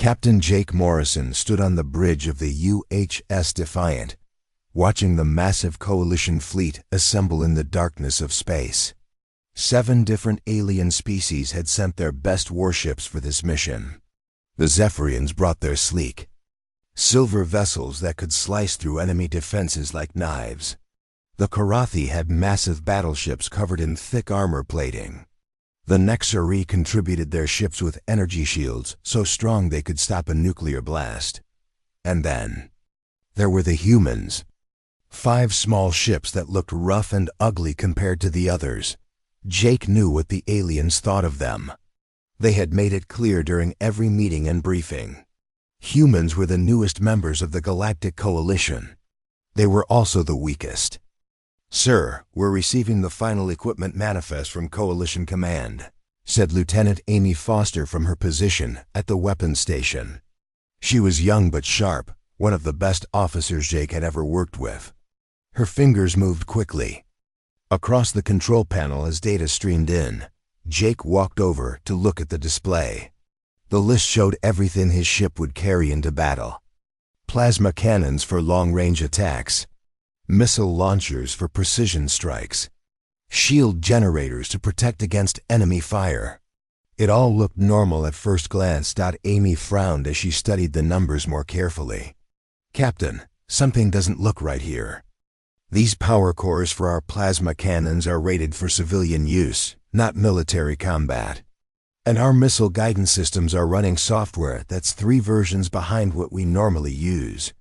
Captain Jake Morrison stood on the bridge of the UHS Defiant, watching the massive Coalition fleet assemble in the darkness of space. 7 different alien species had sent their best warships for this mission. The Zephyrians brought their sleek, silver vessels that could slice through enemy defenses like knives. The Karathi had massive battleships covered in thick armor plating. The Nexari contributed their ships with energy shields so strong they could stop a nuclear blast. And then, there were the humans. 5 small ships that looked rough and ugly compared to the others. Jake knew what the aliens thought of them. They had made it clear during every meeting and briefing. Humans were the newest members of the Galactic Coalition. They were also the weakest. "Sir, we're receiving the final equipment manifest from Coalition Command," said Lieutenant Amy Foster from her position at the weapons station. She was young but sharp, one of the best officers Jake had ever worked with. Her fingers moved quickly. Across the control panel as data streamed in, Jake walked over to look at the display. The list showed everything his ship would carry into battle. Plasma cannons for long-range attacks, missile launchers for precision strikes, shield generators to protect against enemy fire. It all looked normal at first glance. Amy frowned as she studied the numbers more carefully. "Captain, something doesn't look right here. These power cores for our plasma cannons are rated for civilian use, not military combat. And our missile guidance systems are running software that's 3 versions behind what we normally use."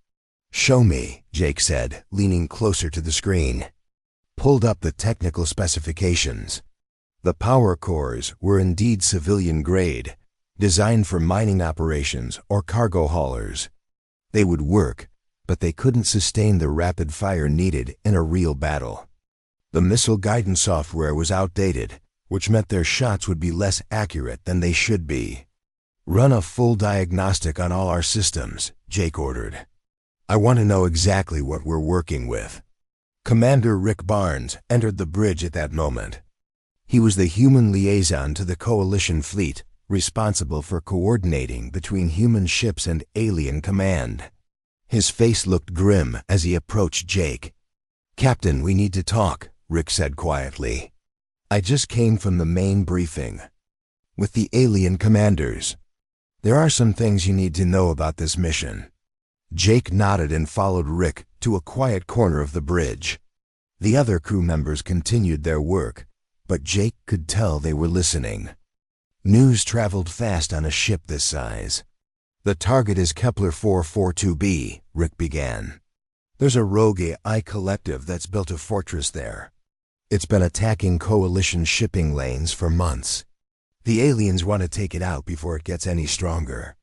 "Show me," Jake said, leaning closer to the screen. Pulled up the technical specifications. The power cores were indeed civilian grade, designed for mining operations or cargo haulers. They would work, but they couldn't sustain the rapid fire needed in a real battle. The missile guidance software was outdated, which meant their shots would be less accurate than they should be. "Run a full diagnostic on all our systems," Jake ordered. "I want to know exactly what we're working with." Commander Rick Barnes entered the bridge at that moment. He was the human liaison to the Coalition fleet, responsible for coordinating between human ships and alien command. His face looked grim as he approached Jake. "Captain, we need to talk," Rick said quietly. "I just came from the main briefing with the alien commanders. There are some things you need to know about this mission." Jake nodded and followed Rick to a quiet corner of the bridge. The other crew members continued their work, but Jake could tell they were listening. News traveled fast on a ship this size. "The target is Kepler 442b, Rick began. "There's a rogue AI collective that's built a fortress there. It's been attacking Coalition shipping lanes for months. The aliens want to take it out before it gets any stronger."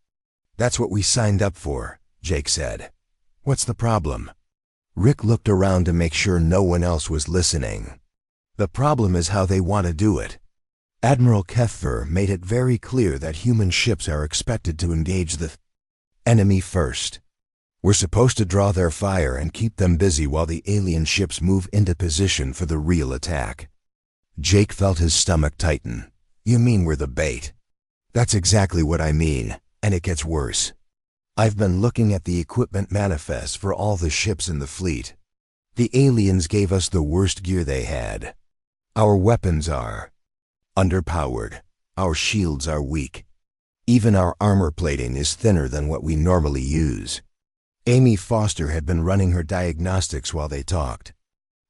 "That's what we signed up for," Jake said. "What's the problem?" Rick looked around to make sure no one else was listening. "The problem is how they want to do it. Admiral Keffer made it very clear that human ships are expected to engage the enemy first. We're supposed to draw their fire and keep them busy while the alien ships move into position for the real attack." Jake felt his stomach tighten. "You mean we're the bait?" "That's exactly what I mean, and it gets worse. I've been looking at the equipment manifest for all the ships in the fleet. The aliens gave us the worst gear they had. Our weapons are underpowered. Our shields are weak. Even our armor plating is thinner than what we normally use." Amy Foster had been running her diagnostics while they talked.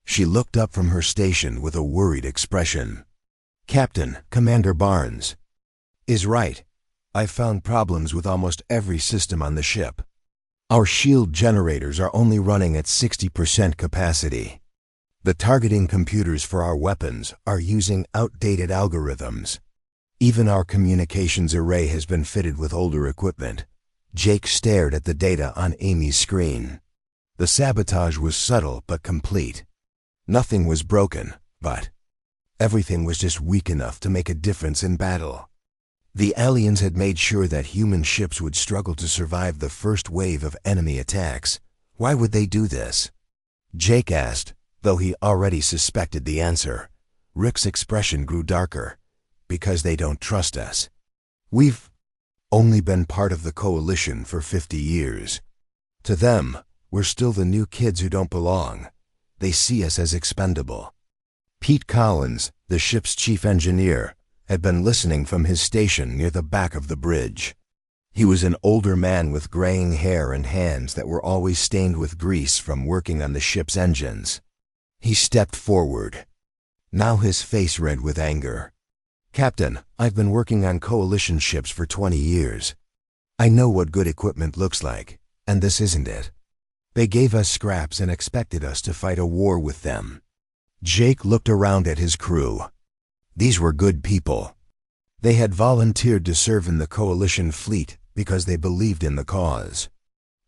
She looked up from her station with a worried expression. "Captain, Commander Barnes is right. I've found problems with almost every system on the ship. Our shield generators are only running at 60% capacity. The targeting computers for our weapons are using outdated algorithms. Even our communications array has been fitted with older equipment." Jake stared at the data on Amy's screen. The sabotage was subtle but complete. Nothing was broken, but everything was just weak enough to make a difference in battle. The aliens had made sure that human ships would struggle to survive the first wave of enemy attacks. Why would they do this? Jake asked, though he already suspected the answer. Rick's expression grew darker. "Because they don't trust us. We've only been part of the coalition for 50 years. To them, we're still the new kids who don't belong. They see us as expendable. Pete Collins, the ship's chief engineer, had been listening from his station near the back of the bridge. He was an older man with graying hair and hands that were always stained with grease from working on the ship's engines. He stepped forward, now his face red with anger. "Captain, I've been working on coalition ships for 20 years. I know what good equipment looks like, and this isn't it. They gave us scraps and expected us to fight a war with them." Jake looked around at his crew. These were good people. They had volunteered to serve in the coalition fleet because they believed in the cause.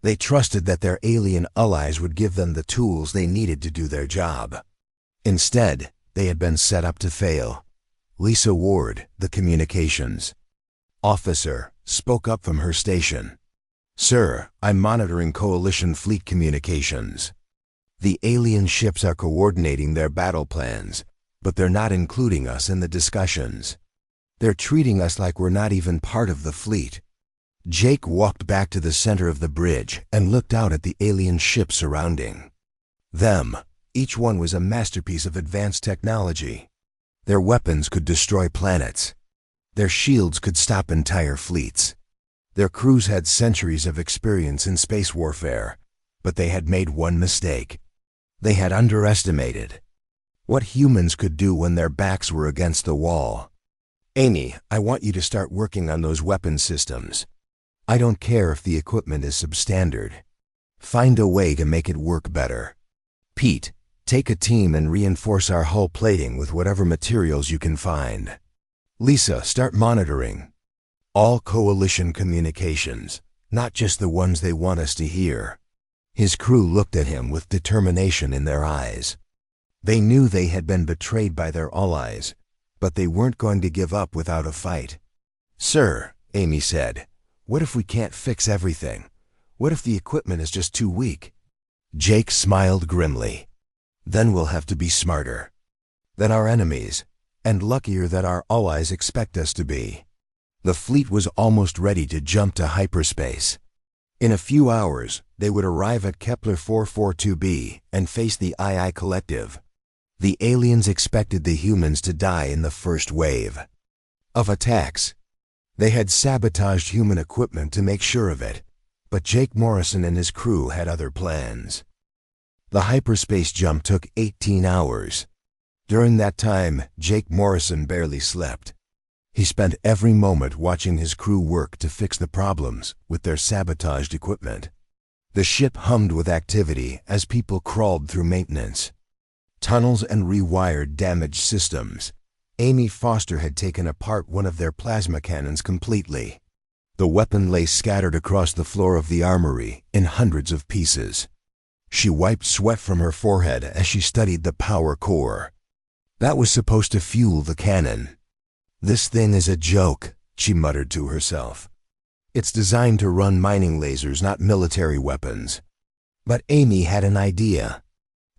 They trusted that their alien allies would give them the tools they needed to do their job. Instead, they had been set up to fail. Lisa Ward, the communications officer, spoke up from her station. "Sir, I'm monitoring coalition fleet communications. The alien ships are coordinating their battle plans, but they're not including us in the discussions. They're treating us like we're not even part of the fleet." Jake walked back to the center of the bridge and looked out at the alien ships surrounding them. Each one was a masterpiece of advanced technology. Their weapons could destroy planets. Their shields could stop entire fleets. Their crews had centuries of experience in space warfare, but they had made one mistake. They had underestimated what humans could do when their backs were against the wall. "Amy, I want you to start working on those weapon systems. I don't care if the equipment is substandard. Find a way to make it work better. Pete, take a team and reinforce our hull plating with whatever materials you can find. Lisa, start monitoring all coalition communications, not just the ones they want us to hear." His crew looked at him with determination in their eyes. They knew they had been betrayed by their allies, but they weren't going to give up without a fight. "Sir," Amy said, "what if we can't fix everything? What if the equipment is just too weak?" Jake smiled grimly. "Then we'll have to be smarter than our enemies, and luckier that our allies expect us to be." The fleet was almost ready to jump to hyperspace. In a few hours, they would arrive at Kepler 442b and face the II Collective. The aliens expected the humans to die in the first wave of attacks. They had sabotaged human equipment to make sure of it, but Jake Morrison and his crew had other plans. The hyperspace jump took 18 hours. During that time, Jake Morrison barely slept. He spent every moment watching his crew work to fix the problems with their sabotaged equipment. The ship hummed with activity as people crawled through maintenance tunnels and rewired damaged systems. Amy Foster had taken apart one of their plasma cannons completely. The weapon lay scattered across the floor of the armory in hundreds of pieces. She wiped sweat from her forehead as she studied the power core. That was supposed to fuel the cannon. "This thing is a joke," she muttered to herself. "It's designed to run mining lasers, not military weapons." But Amy had an idea.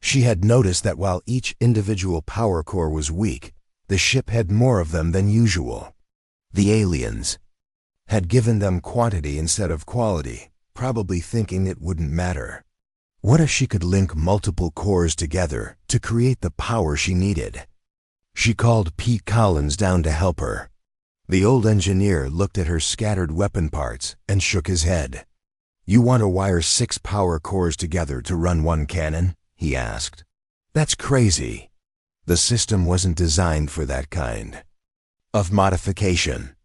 She had noticed that while each individual power core was weak, the ship had more of them than usual. The aliens had given them quantity instead of quality, probably thinking it wouldn't matter. What if she could link multiple cores together to create the power she needed? She called Pete Collins down to help her. The old engineer looked at her scattered weapon parts and shook his head. "You want to wire 6 power cores together to run one cannon?" he asked. "That's crazy. The system wasn't designed for that kind of modification."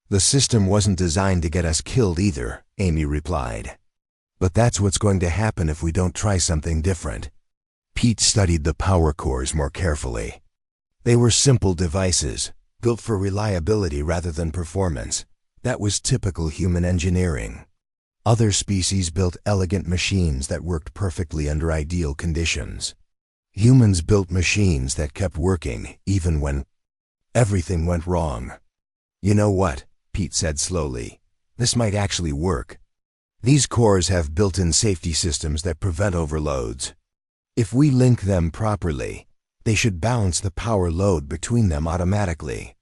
"The system wasn't designed to get us killed either," Amy replied. "But that's what's going to happen if we don't try something different." Pete studied the power cores more carefully. They were simple devices, built for reliability rather than performance. That was typical human engineering. Other species built elegant machines that worked perfectly under ideal conditions. Humans built machines that kept working even when everything went wrong. "You know what?" Pete said slowly. "This might actually work. These cores have built-in safety systems that prevent overloads. If we link them properly, they should balance the power load between them automatically,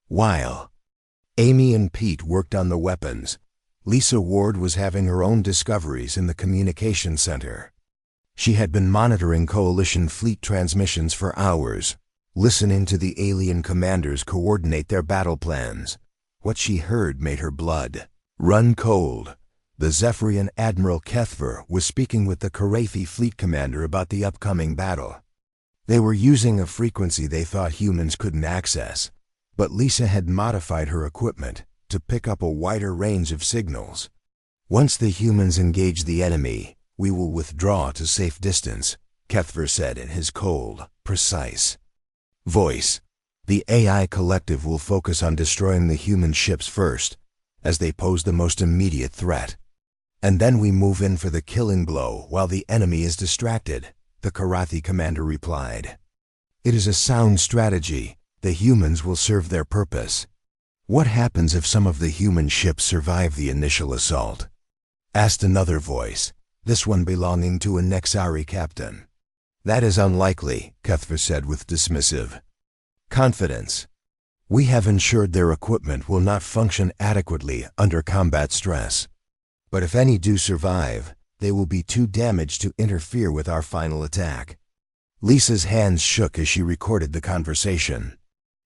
while Amy and Pete worked on the weapons. Lisa Ward was having her own discoveries in the communication center. She had been monitoring Coalition fleet transmissions for hours, listening to the alien commanders coordinate their battle plans. What she heard made her blood run cold. The Zephyrian Admiral Kethver was speaking with the Karathi fleet commander about the upcoming battle. They were using a frequency they thought humans couldn't access, but Lisa had modified her equipment to pick up a wider range of signals. Once the humans engage the enemy, we will withdraw to safe distance, Kethver said in his cold, precise voice. The AI collective will focus on destroying the human ships first, as they pose the most immediate threat. And then we move in for the killing blow while the enemy is distracted, the Karathi commander replied. It is a sound strategy. The humans will serve their purpose. What happens if some of the human ships survive the initial assault? Asked another voice, this one belonging to a Nexari captain. That is unlikely, Kethver said with dismissive confidence. We have ensured their equipment will not function adequately under combat stress. But if any do survive, they will be too damaged to interfere with our final attack. Lisa's hands shook as she recorded the conversation.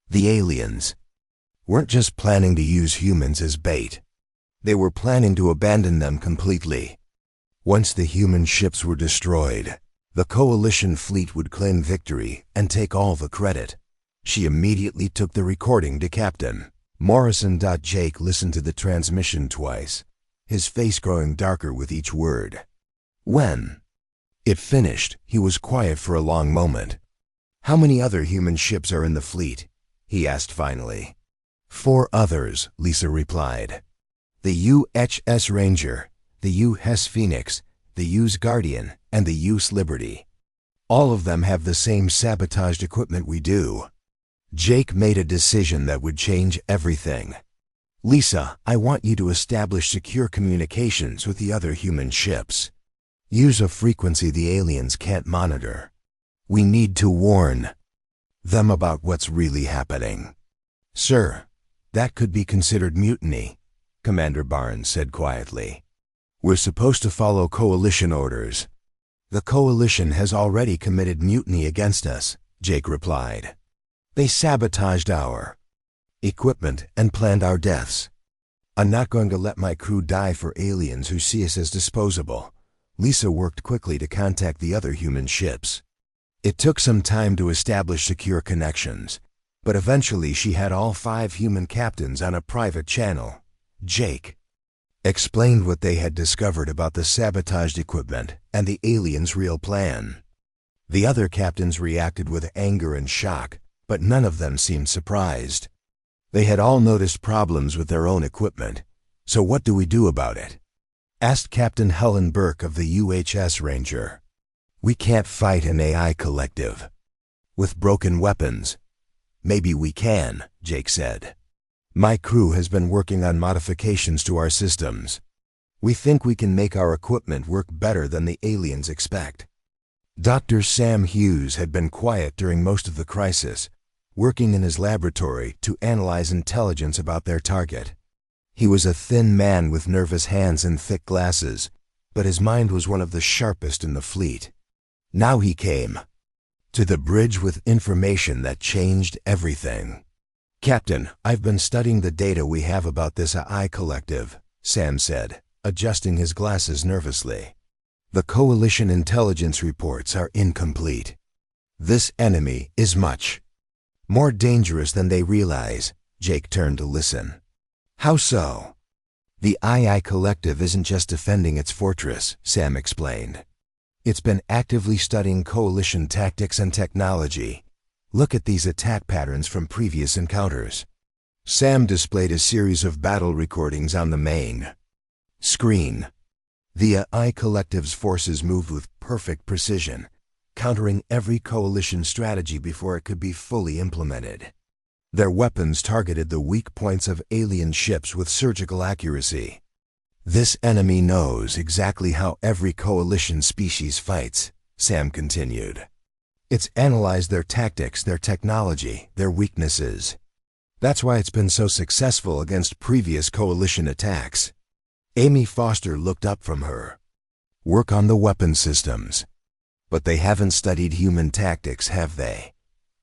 The aliens weren't just planning to use humans as bait. They were planning to abandon them completely. Once the human ships were destroyed, the Coalition fleet would claim victory and take all the credit. She immediately took the recording to Captain Morrison. Jake listened to the transmission twice, his face growing darker with each word. When it finished, he was quiet for a long moment. How many other human ships are in the fleet? He asked finally. 4 others, Lisa replied. The UHS Ranger, the UHS Phoenix, the UHS Guardian, and the UHS Liberty. All of them have the same sabotaged equipment we do. Jake made a decision that would change everything. Lisa, I want you to establish secure communications with the other human ships. Use a frequency the aliens can't monitor. We need to warn them about what's really happening. Sir, that could be considered mutiny, Commander Barnes said quietly. We're supposed to follow Coalition orders. The Coalition has already committed mutiny against us, Jake replied. They sabotaged our equipment and planned our deaths. I'm not going to let my crew die for aliens who see us as disposable. Lisa worked quickly to contact the other human ships. It took some time to establish secure connections, but eventually she had all 5 human captains on a private channel. Jake explained what they had discovered about the sabotaged equipment and the aliens' real plan. The other captains reacted with anger and shock, but none of them seemed surprised. They had all noticed problems with their own equipment. So what do we do about it? Asked Captain Helen Burke of the UHS Ranger. We can't fight an AI collective with broken weapons. Maybe we can, Jake said. My crew has been working on modifications to our systems. We think we can make our equipment work better than the aliens expect. Dr. Sam Hughes had been quiet during most of the crisis, working in his laboratory to analyze intelligence about their target. He was a thin man with nervous hands and thick glasses, but his mind was one of the sharpest in the fleet. Now he came to the bridge with information that changed everything. Captain, I've been studying the data we have about this AI collective, Sam said, adjusting his glasses nervously. The Coalition intelligence reports are incomplete. This enemy is much more dangerous than they realize. Jake turned to listen. How so? The AI collective isn't just defending its fortress, Sam explained. It's been actively studying Coalition tactics and technology. Look at these attack patterns from previous encounters. Sam displayed a series of battle recordings on the main screen. The AI collective's forces moved with perfect precision, countering every Coalition strategy before it could be fully implemented. Their weapons targeted the weak points of alien ships with surgical accuracy. This enemy knows exactly how every Coalition species fights, Sam continued. It's analyzed their tactics, their technology, their weaknesses. That's why it's been so successful against previous coalition attacks. Amy Foster looked up from her work on the weapon systems. But they haven't studied human tactics, have they?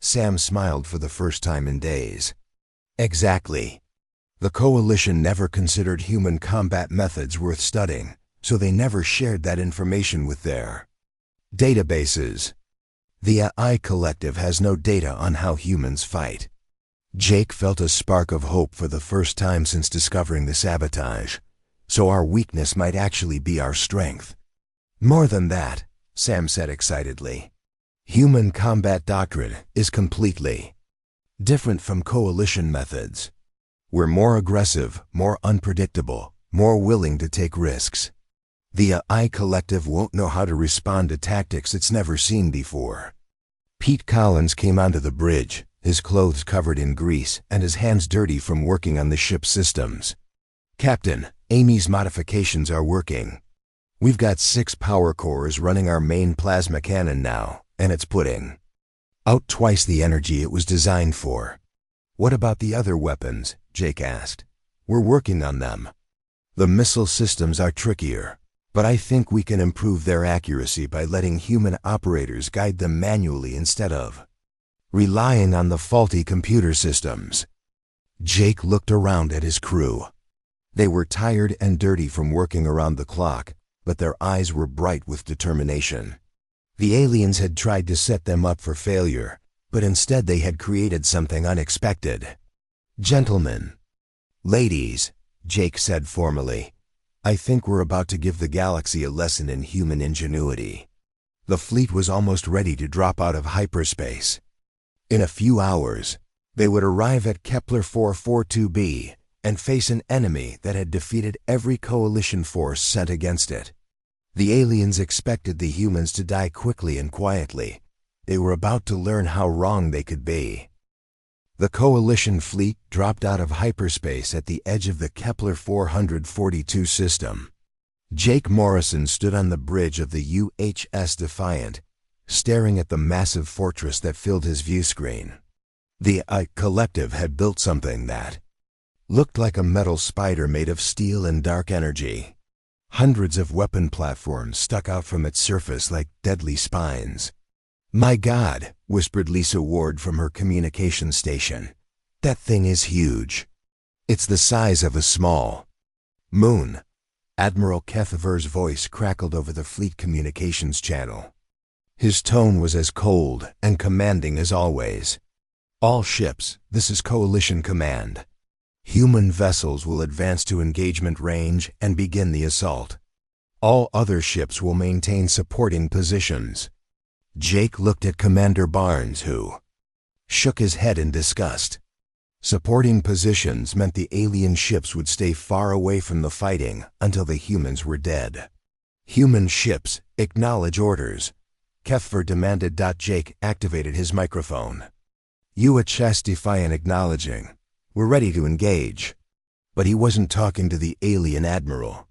Sam smiled for the first time in days. Exactly. The coalition never considered human combat methods worth studying, so they never shared that information with their databases. The AI Collective has no data on how humans fight. Jake felt a spark of hope for the first time since discovering the sabotage. So our weakness might actually be our strength. More than that, Sam said excitedly. Human combat doctrine is completely different from coalition methods. We're more aggressive, more unpredictable, more willing to take risks. The AI Collective won't know how to respond to tactics it's never seen before. Pete Collins came onto the bridge, his clothes covered in grease and his hands dirty from working on the ship's systems. Captain, Amy's modifications are working. We've got 6 power cores running our main plasma cannon now, and it's putting out twice the energy it was designed for. What about the other weapons? Jake asked. We're working on them. The missile systems are trickier, but I think we can improve their accuracy by letting human operators guide them manually instead of relying on the faulty computer systems. Jake looked around at his crew. They were tired and dirty from working around the clock, but their eyes were bright with determination. The aliens had tried to set them up for failure, but instead they had created something unexpected. Gentlemen, ladies, Jake said formally, I think we're about to give the galaxy a lesson in human ingenuity. The fleet was almost ready to drop out of hyperspace. In a few hours, they would arrive at Kepler 442b and face an enemy that had defeated every coalition force sent against it. The aliens expected the humans to die quickly and quietly. They were about to learn how wrong they could be. The coalition fleet dropped out of hyperspace at the edge of the Kepler 442 system. Jake Morrison stood on the bridge of the UHS Defiant, staring at the massive fortress that filled his view screen. The AI Collective had built something that looked like a metal spider made of steel and dark energy. Hundreds of weapon platforms stuck out from its surface like deadly spines. My God, whispered Lisa Ward from her communications station. That thing is huge. It's the size of a small moon. Admiral Kethver's voice crackled over the fleet communications channel. His tone was as cold and commanding as always. All ships, this is Coalition Command. Human vessels will advance to engagement range and begin the assault. All other ships will maintain supporting positions. Jake looked at Commander Barnes, who shook his head in disgust. Supporting positions meant the alien ships would stay far away from the fighting until the humans were dead. Human ships, acknowledge orders. Kethver demanded. Jake activated his microphone. UHS Defiant acknowledging. We're ready to engage. But he wasn't talking to the alien admiral.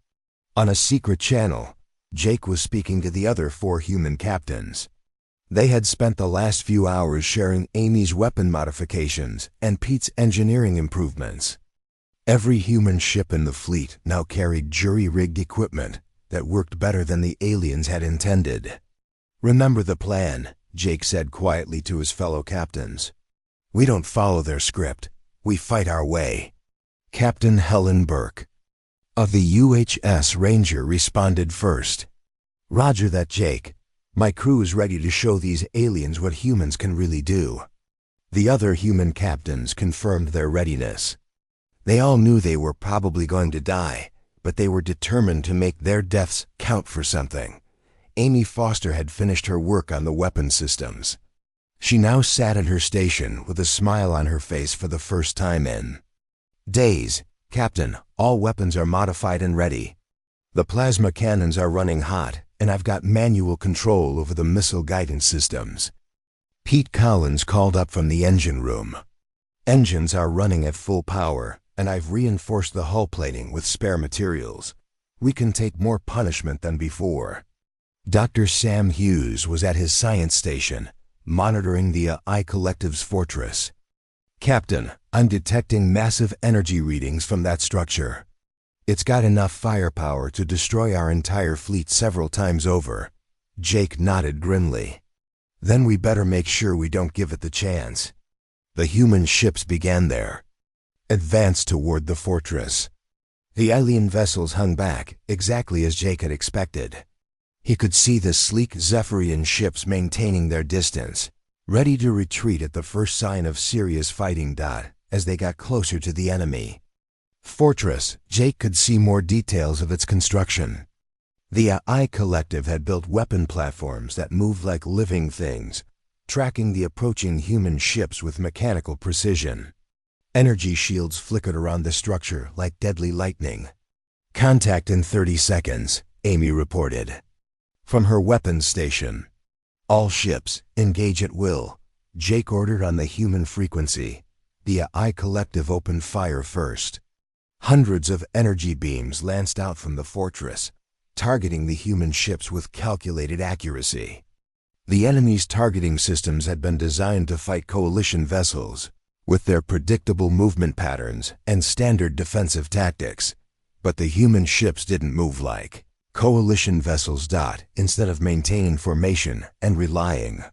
On a secret channel, Jake was speaking to the other 4 human captains. They had spent the last few hours sharing Amy's weapon modifications and Pete's engineering improvements. Every human ship in the fleet now carried jury-rigged equipment that worked better than the aliens had intended. Remember the plan, Jake said quietly to his fellow captains. We don't follow their script. We fight our way. Captain Helen Burke of the UHS Ranger responded first. Roger that, Jake. My crew is ready to show these aliens what humans can really do. The other human captains confirmed their readiness. They all knew they were probably going to die, but they were determined to make their deaths count for something. Amy Foster had finished her work on the weapon systems. She now sat at her station with a smile on her face for the first time in days. Captain, all weapons are modified and ready. The plasma cannons are running hot, and I've got manual control over the missile guidance systems. Pete Collins called up from the engine room. Engines are running at full power, and I've reinforced the hull plating with spare materials. We can take more punishment than before. Dr. Sam Hughes was at his science station, monitoring the AI Collective's fortress. Captain, I'm detecting massive energy readings from that structure. It's got enough firepower to destroy our entire fleet several times over. Jake nodded grimly. Then we better make sure we don't give it the chance. The human ships began their advance toward the fortress. The alien vessels hung back, exactly as Jake had expected. He could see the sleek Zephyrian ships maintaining their distance, ready to retreat at the first sign of serious fighting. As they got closer to the enemy fortress, Jake could see more details of its construction. The AI Collective had built weapon platforms that moved like living things, tracking the approaching human ships with mechanical precision. Energy shields flickered around the structure like deadly lightning. Contact in 30 seconds, Amy reported. From her weapons station. All ships, engage at will, Jake ordered on the human frequency. The AI Collective opened fire first. Hundreds of energy beams lanced out from the fortress, targeting the human ships with calculated accuracy. The enemy's targeting systems had been designed to fight coalition vessels, with their predictable movement patterns and standard defensive tactics. But the human ships didn't move like coalition vessels. Instead of maintaining formation and relying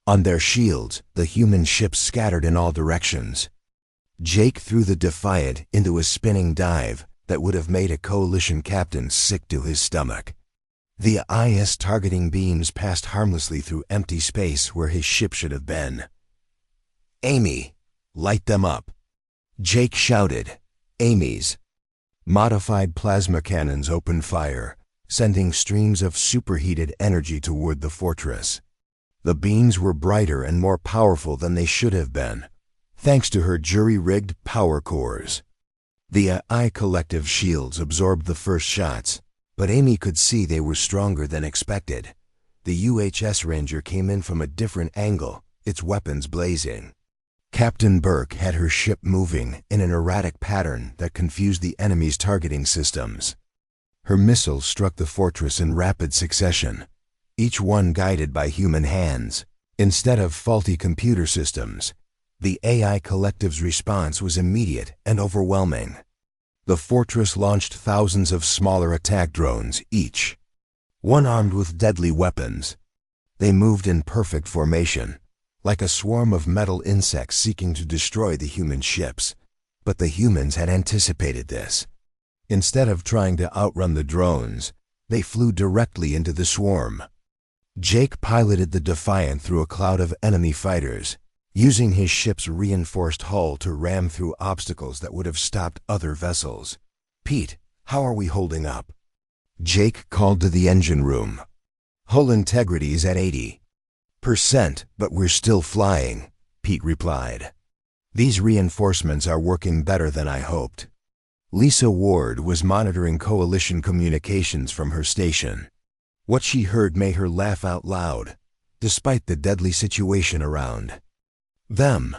on their shields, the human ships scattered in all directions. Jake threw the Defiant into a spinning dive that would have made a coalition captain sick to his stomach. The IS targeting beams passed harmlessly through empty space where his ship should have been. Amy, light them up, Jake shouted. Amy's modified plasma cannons opened fire, sending streams of superheated energy toward the fortress. The beams were brighter and more powerful than they should have been, thanks to her jury-rigged power cores. The AI Collective shields absorbed the first shots, but Amy could see they were stronger than expected. The UHS Ranger came in from a different angle, its weapons blazing. Captain Burke had her ship moving in an erratic pattern that confused the enemy's targeting systems. Her missiles struck the fortress in rapid succession, each one guided by human hands, instead of faulty computer systems. The AI Collective's response was immediate and overwhelming. The fortress launched thousands of smaller attack drones, each one armed with deadly weapons. They moved in perfect formation, like a swarm of metal insects seeking to destroy the human ships. But the humans had anticipated this. Instead of trying to outrun the drones, they flew directly into the swarm. Jake piloted the Defiant through a cloud of enemy fighters, using his ship's reinforced hull to ram through obstacles that would have stopped other vessels. Pete, how are we holding up? Jake called to the engine room. Hull integrity's at 80%, but we're still flying, Pete replied. These reinforcements are working better than I hoped. Lisa Ward was monitoring coalition communications from her station. What she heard made her laugh out loud, despite the deadly situation around them.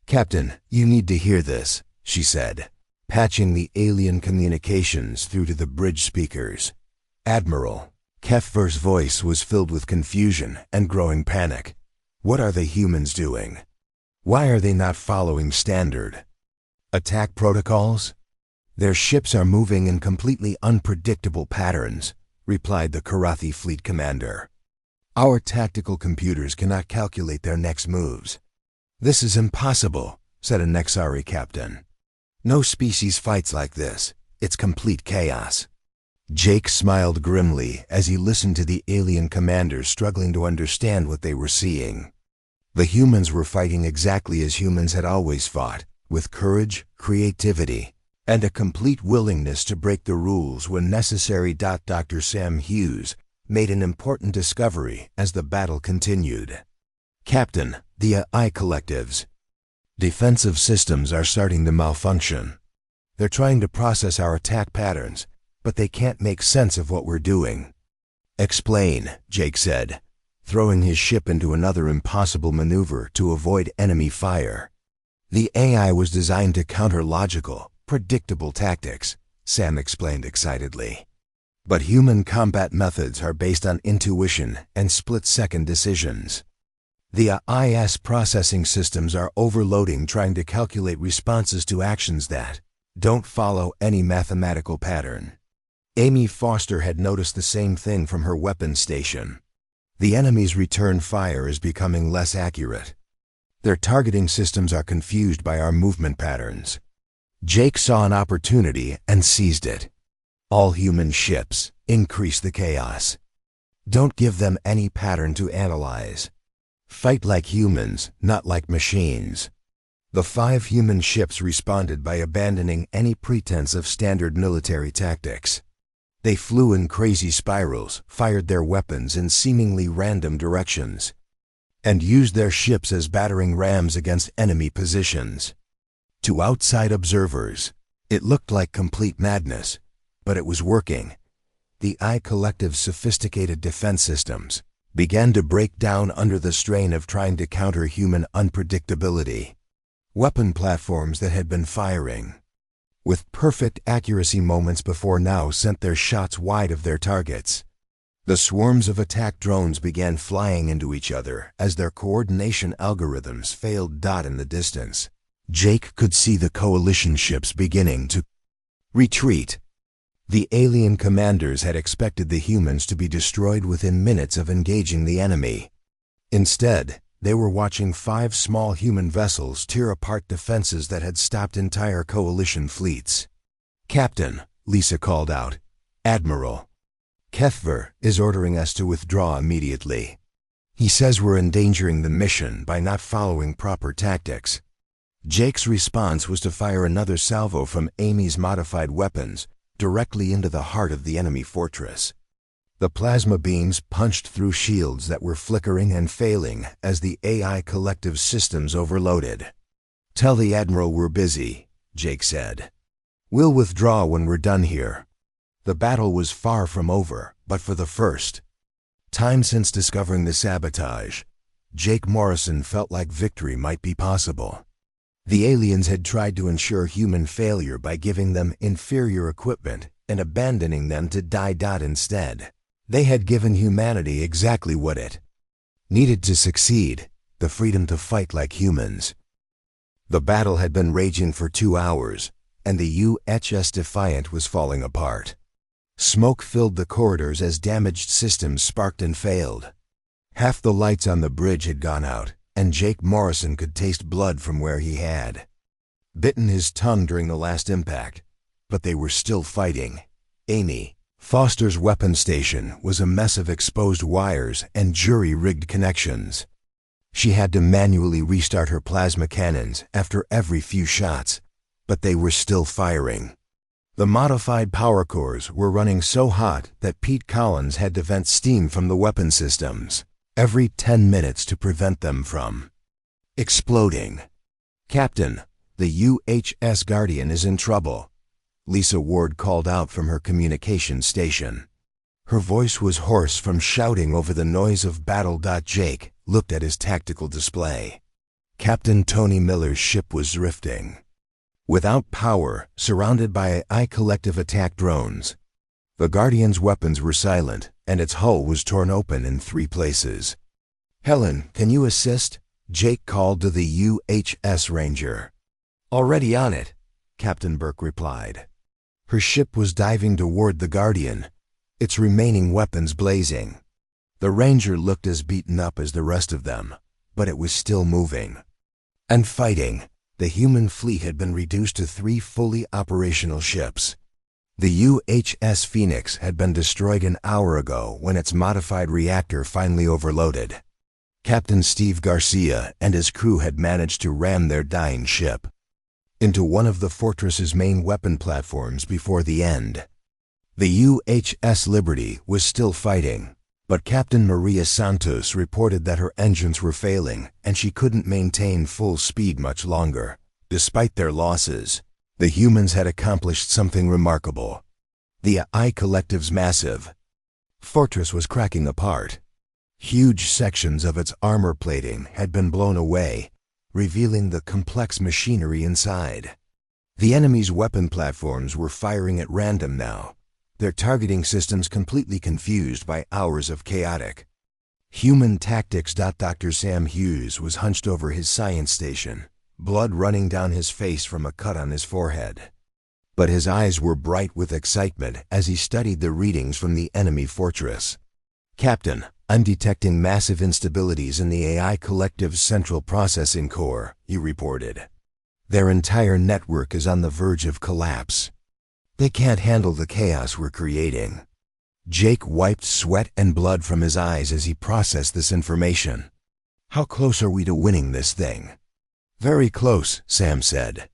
Captain, you need to hear this, she said, patching the alien communications through to the bridge speakers. Admiral Kefver's voice was filled with confusion and growing panic. What are the humans doing? Why are they not following standard attack protocols? Their ships are moving in completely unpredictable patterns, replied the Karathi fleet commander. Our tactical computers cannot calculate their next moves. This is impossible, said a Nexari captain. No species fights like this. It's complete chaos. Jake smiled grimly as he listened to the alien commanders struggling to understand what they were seeing. The humans were fighting exactly as humans had always fought, with courage, creativity, and a complete willingness to break the rules when necessary. Dr. Sam Hughes made an important discovery as the battle continued. Captain, the AI Collective's defensive systems are starting to malfunction. They're trying to process our attack patterns, but they can't make sense of what we're doing. Explain, Jake said, throwing his ship into another impossible maneuver to avoid enemy fire. The AI was designed to counter logical, predictable tactics, Sam explained excitedly. But human combat methods are based on intuition and split-second decisions. The AI's processing systems are overloading, trying to calculate responses to actions that don't follow any mathematical pattern. Amy Foster had noticed the same thing from her weapons station. The enemy's return fire is becoming less accurate. Their targeting systems are confused by our movement patterns. Jake saw an opportunity and seized it. All human ships, increase the chaos. Don't give them any pattern to analyze. Fight like humans, not like machines. The 5 human ships responded by abandoning any pretense of standard military tactics. They flew in crazy spirals, fired their weapons in seemingly random directions, and used their ships as battering rams against enemy positions. To outside observers, it looked like complete madness, but it was working. The AI Collective's sophisticated defense systems began to break down under the strain of trying to counter human unpredictability. Weapon platforms that had been firing with perfect accuracy moments before now sent their shots wide of their targets. The swarms of attack drones began flying into each other as their coordination algorithms failed. In the distance, Jake could see the coalition ships beginning to retreat. The alien commanders had expected the humans to be destroyed within minutes of engaging the enemy. Instead, they were watching 5 small human vessels tear apart defenses that had stopped entire coalition fleets. "Captain," Lisa called out. "Admiral Kethver is ordering us to withdraw immediately. He says we're endangering the mission by not following proper tactics." Jake's response was to fire another salvo from Amy's modified weapons directly into the heart of the enemy fortress. The plasma beams punched through shields that were flickering and failing as the AI Collective systems overloaded. "Tell the Admiral we're busy," Jake said. "We'll withdraw when we're done here." The battle was far from over, but for the first time since discovering the sabotage, Jake Morrison felt like victory might be possible. The aliens had tried to ensure human failure by giving them inferior equipment and abandoning them to die. Instead, they had given humanity exactly what it needed to succeed: the freedom to fight like humans. The battle had been raging for 2 hours, and the UHS Defiant was falling apart. Smoke filled the corridors as damaged systems sparked and failed. Half the lights on the bridge had gone out, and Jake Morrison could taste blood from where he had bitten his tongue during the last impact. But they were still fighting. Amy Foster's weapon station was a mess of exposed wires and jury-rigged connections. She had to manually restart her plasma cannons after every few shots, but they were still firing. The modified power cores were running so hot that Pete Collins had to vent steam from the weapon systems every 10 minutes to prevent them from exploding. "Captain, the UHS Guardian is in trouble," Lisa Ward called out from her communication station. Her voice was hoarse from shouting over the noise of battle. Jake looked at his tactical display. Captain Tony Miller's ship was drifting without power, surrounded by AI Collective attack drones. The Guardian's weapons were silent, and its hull was torn open in 3 places. "Helen, can you assist?" Jake called to the UHS Ranger. "Already on it," Captain Burke replied. Her ship was diving toward the Guardian, its remaining weapons blazing. The Ranger looked as beaten up as the rest of them, but it was still moving and fighting. The human fleet had been reduced to 3 fully operational ships. The UHS Phoenix had been destroyed an hour ago when its modified reactor finally overloaded. Captain Steve Garcia and his crew had managed to ram their dying ship into one of the fortress's main weapon platforms before the end. The UHS Liberty was still fighting, but Captain Maria Santos reported that her engines were failing and she couldn't maintain full speed much longer. Despite their losses, the humans had accomplished something remarkable. The AI Collective's massive fortress was cracking apart. Huge sections of its armor plating had been blown away, revealing the complex machinery inside. The enemy's weapon platforms were firing at random now, their targeting systems completely confused by hours of chaotic Human tactics. Dr. Sam Hughes was hunched over his science station, blood running down his face from a cut on his forehead. But his eyes were bright with excitement as he studied the readings from the enemy fortress. "Captain, I'm detecting massive instabilities in the AI Collective's central processing core," he reported. "Their entire network is on the verge of collapse. They can't handle the chaos we're creating." Jake wiped sweat and blood from his eyes as he processed this information. "How close are we to winning this thing?" "Very close," Sam said.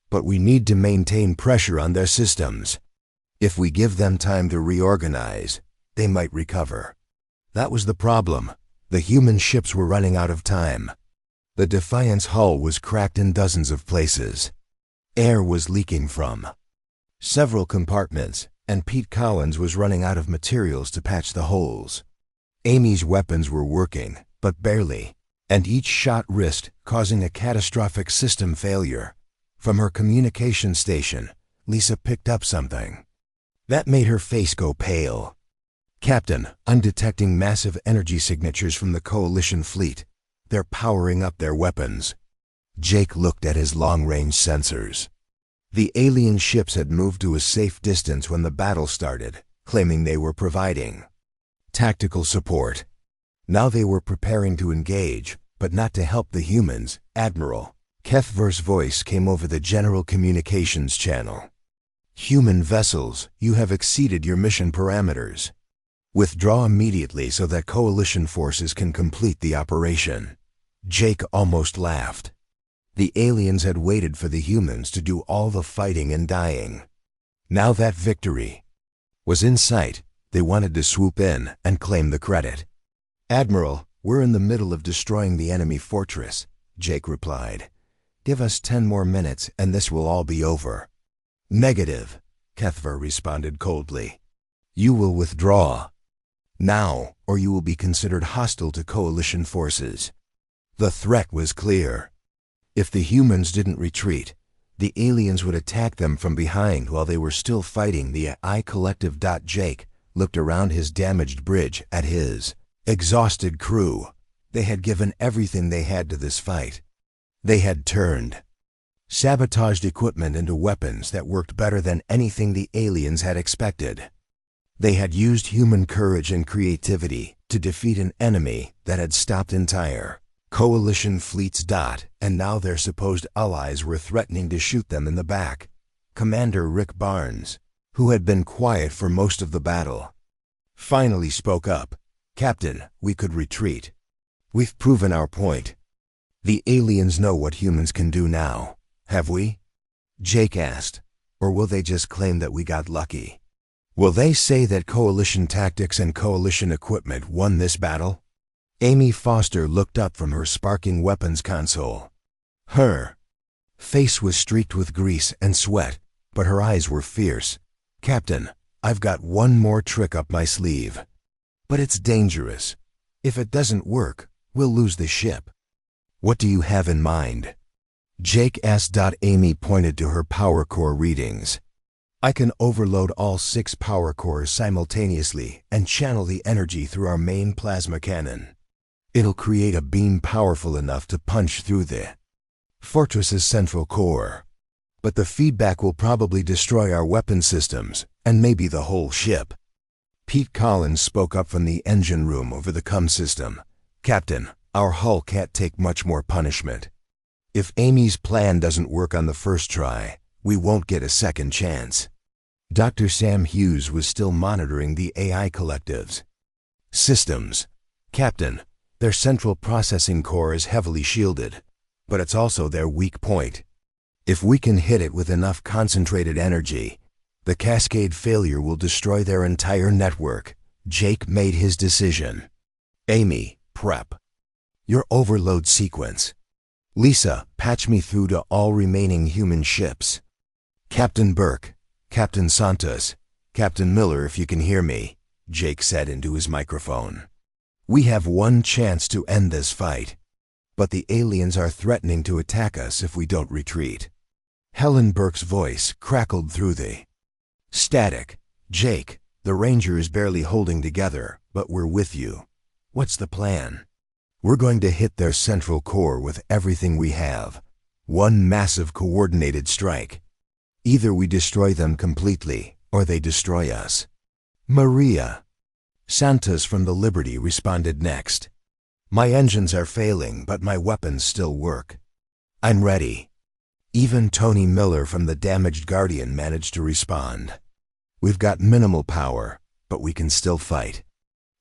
"But we need to maintain pressure on their systems. If we give them time to reorganize, they might recover." That was the problem. The human ships were running out of time. The Defiant's hull was cracked in dozens of places. Air was leaking from several compartments, and Pete Collins was running out of materials to patch the holes. Amy's weapons were working, but barely, and each shot risked causing a catastrophic system failure. From her communication station, Lisa picked up something. That made her face go pale. "Captain, I'm detecting massive energy signatures from the Coalition fleet. They're powering up their weapons." Jake looked at his long-range sensors. The alien ships had moved to a safe distance when the battle started, claiming they were providing tactical support. Now they were preparing to engage, but not to help the humans. "Admiral," Kethver's voice came over the general communications channel. "Human vessels, you have exceeded your mission parameters. Withdraw immediately so that Coalition forces can complete the operation." Jake almost laughed. The aliens had waited for the humans to do all the fighting and dying. Now that victory was in sight, they wanted to swoop in and claim the credit. "Admiral, we're in the middle of destroying the enemy fortress," Jake replied. "Give us 10 more minutes and this will all be over." "Negative," Kethver responded coldly. "You will withdraw now, or you will be considered hostile to Coalition forces." The threat was clear. If the humans didn't retreat, the aliens would attack them from behind while they were still fighting the AI Collective. Jake looked around his damaged bridge at his exhausted crew. They had given everything they had to this fight. They had turned sabotaged equipment into weapons that worked better than anything the aliens had expected. They had used human courage and creativity to defeat an enemy that had stopped entire Coalition fleets. And now their supposed allies were threatening to shoot them in the back. Commander Rick Barnes, who had been quiet for most of the battle, finally spoke up. "Captain, we could retreat. We've proven our point. The aliens know what humans can do now. Have we?" Jake asked. "Or will they just claim that we got lucky? Will they say that Coalition tactics and Coalition equipment won this battle?" Amy Foster looked up from her sparking weapons console. Her face was streaked with grease and sweat, but her eyes were fierce. "Captain, I've got one more trick up my sleeve. But it's dangerous. If it doesn't work, we'll lose the ship." "What do you have in mind?" Jake asked. Amy pointed to her power core readings. "I can overload all 6 power cores simultaneously and channel the energy through our main plasma cannon. It'll create a beam powerful enough to punch through the fortress's central core. But the feedback will probably destroy our weapon systems, and maybe the whole ship." Pete Collins spoke up from the engine room over the comm system. "Captain, our hull can't take much more punishment. If Amy's plan doesn't work on the first try, we won't get a second chance." Dr. Sam Hughes was still monitoring the AI collectives. "Systems. Captain, their central processing core is heavily shielded, but it's also their weak point. If we can hit it with enough concentrated energy, the cascade failure will destroy their entire network." Jake made his decision. "Amy, prep your overload sequence. Lisa, patch me through to all remaining human ships. Captain Burke, Captain Santos, Captain Miller, if you can hear me," Jake said into his microphone. "We have one chance to end this fight, but the aliens are threatening to attack us if we don't retreat." Helen Burke's voice crackled through the static. "Jake, the Ranger is barely holding together, but we're with you. What's the plan? We're going to hit their central core with everything we have. One massive coordinated strike. Either we destroy them completely, or they destroy us. Maria. Santos from the Liberty responded next. My engines are failing, but my weapons still work. I'm ready. Even Tony Miller from the Damaged Guardian managed to respond. We've got minimal power, but we can still fight.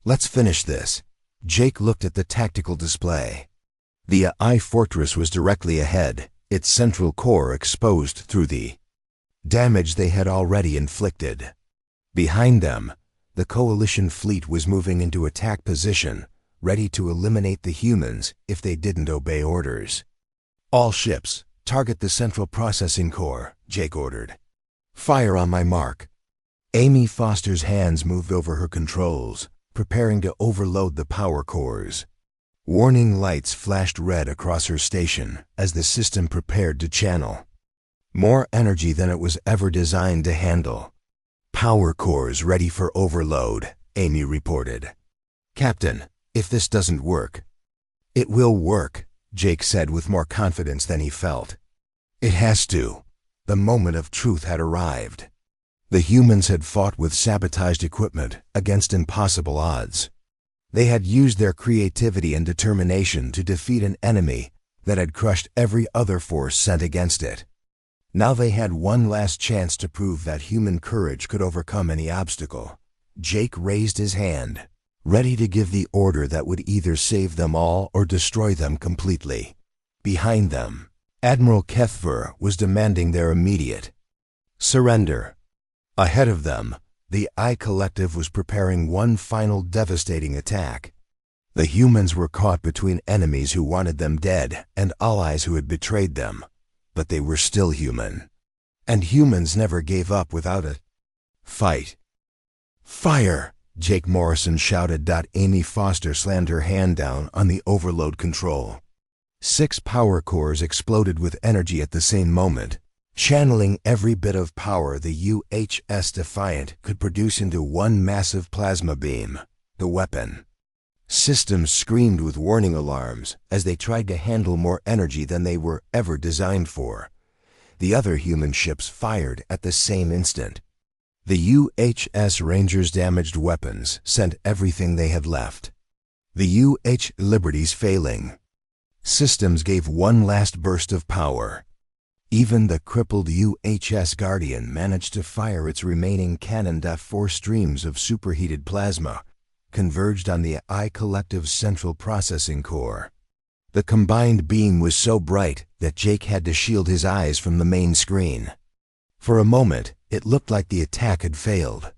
Let's finish this. Jake looked at the tactical display. The AI fortress was directly ahead, its central core exposed through the damage they had already inflicted. Behind them, the Coalition fleet was moving into attack position, ready to eliminate the humans if they didn't obey orders. All ships, target the central processing core, Jake ordered. Fire on my mark. Amy Foster's hands moved over her controls, preparing to overload the power cores. Warning lights flashed red across her station as the system prepared to channel more energy than it was ever designed to handle. Power cores ready for overload, Amy reported. Captain, if this doesn't work. It will work, Jake said with more confidence than he felt. It has to. The moment of truth had arrived. The humans had fought with sabotaged equipment against impossible odds. They had used their creativity and determination to defeat an enemy that had crushed every other force sent against it. Now they had one last chance to prove that human courage could overcome any obstacle. Jake raised his hand, ready to give the order that would either save them all or destroy them completely. Behind them, Admiral Kethver was demanding their immediate surrender. Ahead of them, the I Collective was preparing one final devastating attack. The humans were caught between enemies who wanted them dead and allies who had betrayed them, but they were still human. And humans never gave up without a fight. Fire! Jake Morrison shouted. Amy Foster slammed her hand down on the overload control. 6 power cores exploded with energy at the same moment, channeling every bit of power the UHS Defiant could produce into one massive plasma beam, the weapon. Systems screamed with warning alarms as they tried to handle more energy than they were ever designed for. The other human ships fired at the same instant. The UHS Rangers' damaged weapons sent everything they had left. The UH Liberty's failing. Systems gave one last burst of power. Even the crippled UHS Guardian managed to fire its remaining cannon. 4 streams of superheated plasma converged on the I Collective's central processing core. The combined beam was so bright that Jake had to shield his eyes from the main screen. For a moment, it looked like the attack had failed.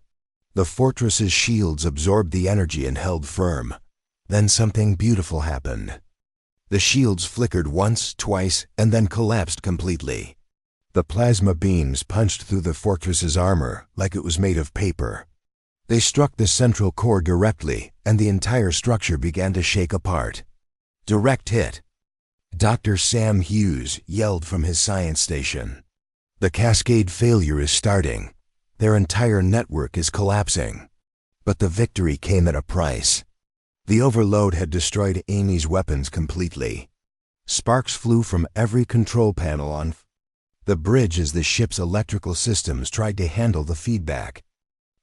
The fortress's shields absorbed the energy and held firm. Then something beautiful happened. The shields flickered once, twice, and then collapsed completely. The plasma beams punched through the fortress's armor like it was made of paper. They struck the central core directly, and the entire structure began to shake apart. Direct hit. Dr. Sam Hughes yelled from his science station. The cascade failure is starting. Their entire network is collapsing. But the victory came at a price. The overload had destroyed Amy's weapons completely. Sparks flew from every control panel on the bridge as the ship's electrical systems tried to handle the feedback.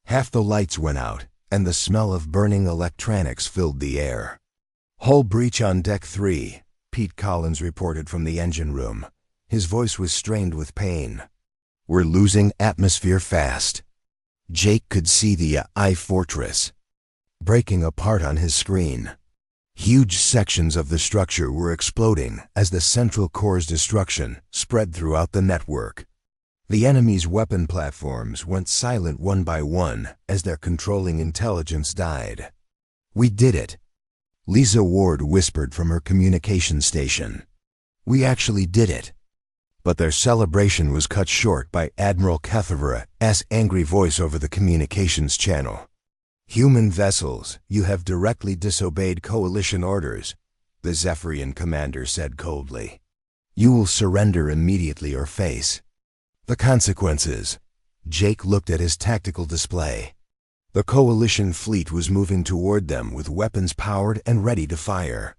Half the lights went out, and the smell of burning electronics filled the air. Hull breach on Deck 3, Pete Collins reported from the engine room. His voice was strained with pain. We're losing atmosphere fast. Jake could see the I Fortress breaking apart on his screen. Huge sections of the structure were exploding as the central core's destruction spread throughout the network. The enemy's weapon platforms went silent one by one as their controlling intelligence died. We did it, Lisa Ward whispered from her communication station. We actually did it. But their celebration was cut short by Admiral Kethver's angry voice over the communications channel. Human vessels, you have directly disobeyed Coalition orders, the Zephyrian commander said coldly. You will surrender immediately or face the consequences. Jake looked at his tactical display. The Coalition fleet was moving toward them with weapons powered and ready to fire.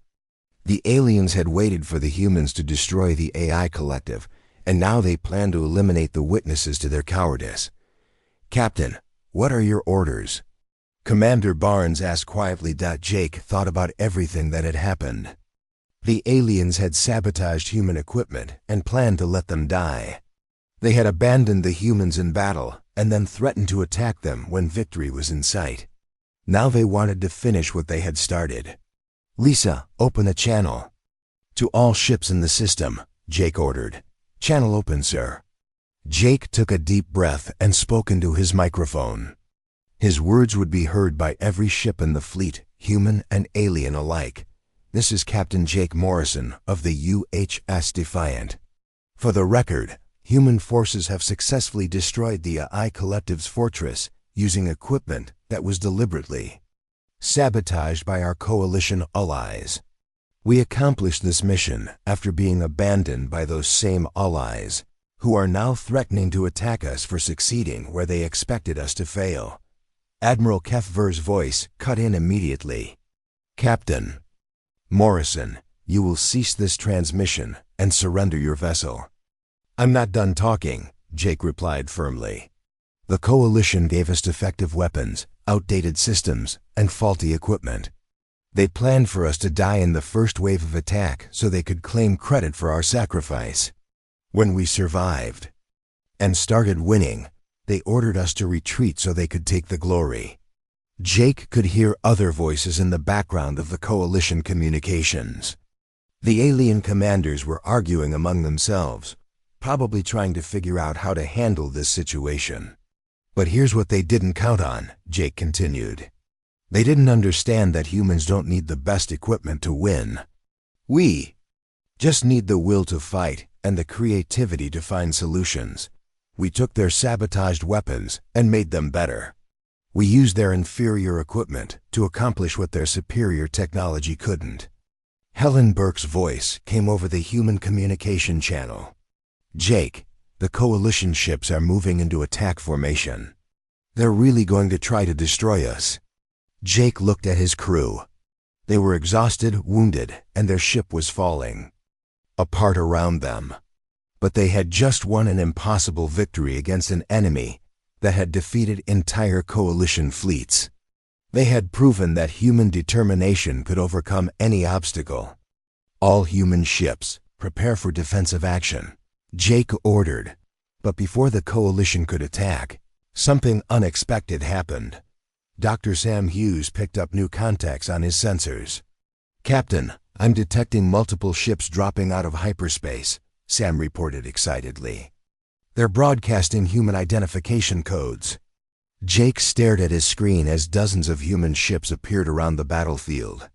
The aliens had waited for the humans to destroy the AI collective, and now they planned to eliminate the witnesses to their cowardice. "Captain, what are your orders?" Commander Barnes asked quietly. Jake thought about everything that had happened. The aliens had sabotaged human equipment and planned to let them die. They had abandoned the humans in battle and then threatened to attack them when victory was in sight. Now they wanted to finish what they had started. "Lisa, open a channel." "To all ships in the system," Jake ordered. "Channel open, sir." Jake took a deep breath and spoke into his microphone. His words would be heard by every ship in the fleet, human and alien alike. "This is Captain Jake Morrison of the UHS Defiant. For the record, human forces have successfully destroyed the AI Collective's fortress using equipment that was deliberately sabotaged by our coalition allies. We accomplished this mission after being abandoned by those same allies, who are now threatening to attack us for succeeding where they expected us to fail." Admiral Kefver's voice cut in immediately. "Captain Morrison, you will cease this transmission and surrender your vessel." "I'm not done talking," Jake replied firmly. "The Coalition gave us defective weapons, outdated systems, and faulty equipment. They planned for us to die in the first wave of attack so they could claim credit for our sacrifice. When we survived and started winning, they ordered us to retreat so they could take the glory." Jake could hear other voices in the background of the Coalition communications. The alien commanders were arguing among themselves, probably trying to figure out how to handle this situation. "But here's what they didn't count on," Jake continued. "They didn't understand that humans don't need the best equipment to win. We just need the will to fight and the creativity to find solutions. We took their sabotaged weapons and made them better. We used their inferior equipment to accomplish what their superior technology couldn't." Helen Burke's voice came over the human communication channel. "Jake, the Coalition ships are moving into attack formation. They're really going to try to destroy us." Jake looked at his crew. They were exhausted, wounded, and their ship was falling apart around them. But they had just won an impossible victory against an enemy that had defeated entire Coalition fleets. They had proven that human determination could overcome any obstacle. "All human ships, prepare for defensive action," Jake ordered. But before the Coalition could attack, something unexpected happened. Dr. Sam Hughes picked up new contacts on his sensors. "Captain, I'm detecting multiple ships dropping out of hyperspace," Sam reported excitedly. "They're broadcasting human identification codes." Jake stared at his screen as dozens of human ships appeared around the battlefield.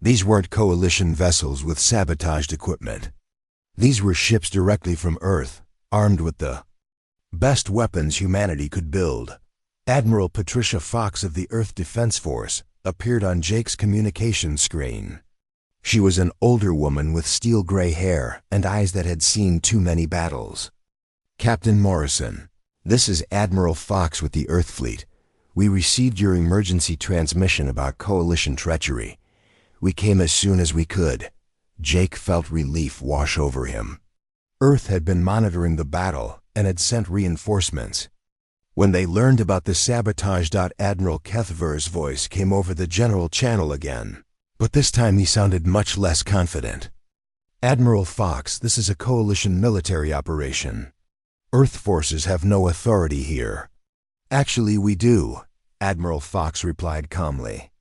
These weren't Coalition vessels with sabotaged equipment. These were ships directly from Earth, armed with the best weapons humanity could build. Admiral Patricia Fox of the Earth Defense Force appeared on Jake's communication screen. She was an older woman with steel gray hair and eyes that had seen too many battles. "Captain Morrison, this is Admiral Fox with the Earth Fleet. We received your emergency transmission about Coalition treachery. We came as soon as we could." Jake felt relief wash over him. Earth had been monitoring the battle and had sent reinforcements. When they learned about the sabotage, Admiral Kefver's voice came over the general channel again, but this time he sounded much less confident. "Admiral Fox, this is a Coalition military operation. Earth forces have no authority here." "Actually, we do," Admiral Fox replied calmly.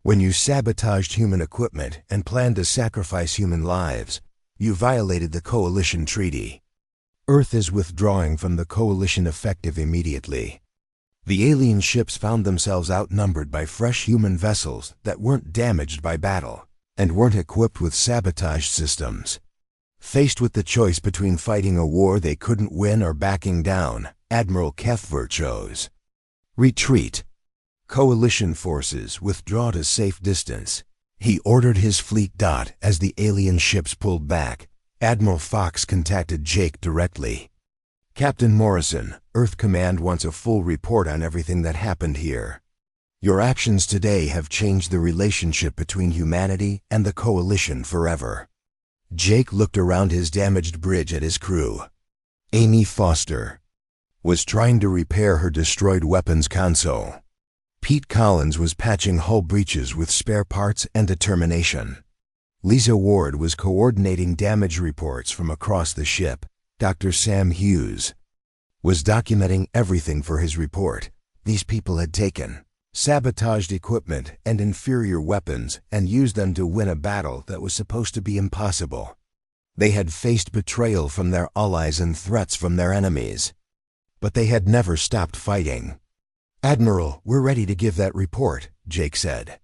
"When you sabotaged human equipment and planned to sacrifice human lives, you violated the Coalition treaty. Earth is withdrawing from the Coalition effective immediately." The alien ships found themselves outnumbered by fresh human vessels that weren't damaged by battle and weren't equipped with sabotage systems. Faced with the choice between fighting a war they couldn't win or backing down, Admiral Kefver chose retreat. "Coalition forces, withdraw to safe distance," he ordered his fleet. As the alien ships pulled back, Admiral Fox contacted Jake directly. "Captain Morrison, Earth Command wants a full report on everything that happened here." Your actions today have changed the relationship between humanity and the Coalition forever." Jake looked around his damaged bridge at his crew. Amy Foster was trying to repair her destroyed weapons console. Pete Collins was patching hull breaches with spare parts and determination. Lisa Ward was coordinating damage reports from across the ship. Dr. Sam Hughes was documenting everything for his report. These people had taken sabotaged equipment and inferior weapons and used them to win a battle that was supposed to be impossible. They had faced betrayal from their allies and threats from their enemies, but they had never stopped fighting. "Admiral, we're ready to give that report," Jake said.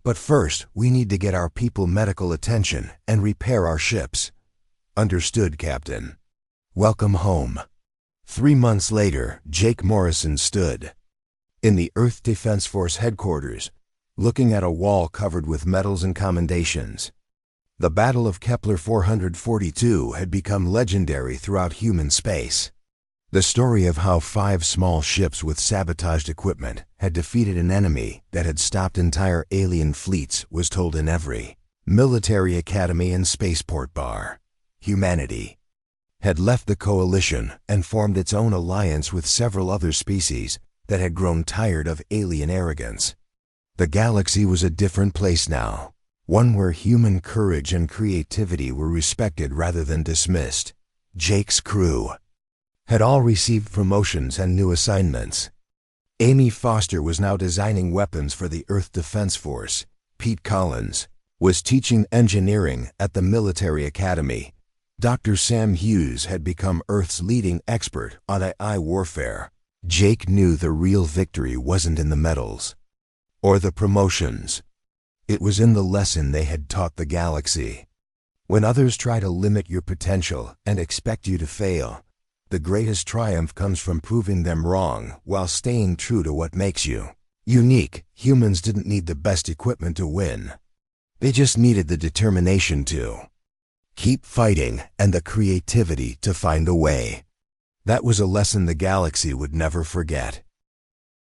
"But first, we need to get our people medical attention and repair our ships." "Understood, Captain." "Welcome home." 3 months later, Jake Morrison stood in the Earth Defense Force headquarters, looking at a wall covered with medals and commendations. The Battle of Kepler 442 had become legendary throughout human space. The story of how 5 small ships with sabotaged equipment had defeated an enemy that had stopped entire alien fleets was told in every military academy and spaceport bar. Humanity had left the Coalition and formed its own alliance with several other species that had grown tired of alien arrogance. The galaxy was a different place now, one where human courage and creativity were respected rather than dismissed. Jake's crew had all received promotions and new assignments. Amy Foster was now designing weapons for the Earth Defense Force. Pete Collins was teaching engineering at the military academy. Dr. Sam Hughes had become Earth's leading expert on AI warfare. Jake knew the real victory wasn't in the medals or the promotions. It was in the lesson they had taught the galaxy. When others try to limit your potential and expect you to fail, the greatest triumph comes from proving them wrong while staying true to what makes you unique. Humans didn't need the best equipment to win. They just needed the determination to keep fighting and the creativity to find a way. That was a lesson the galaxy would never forget.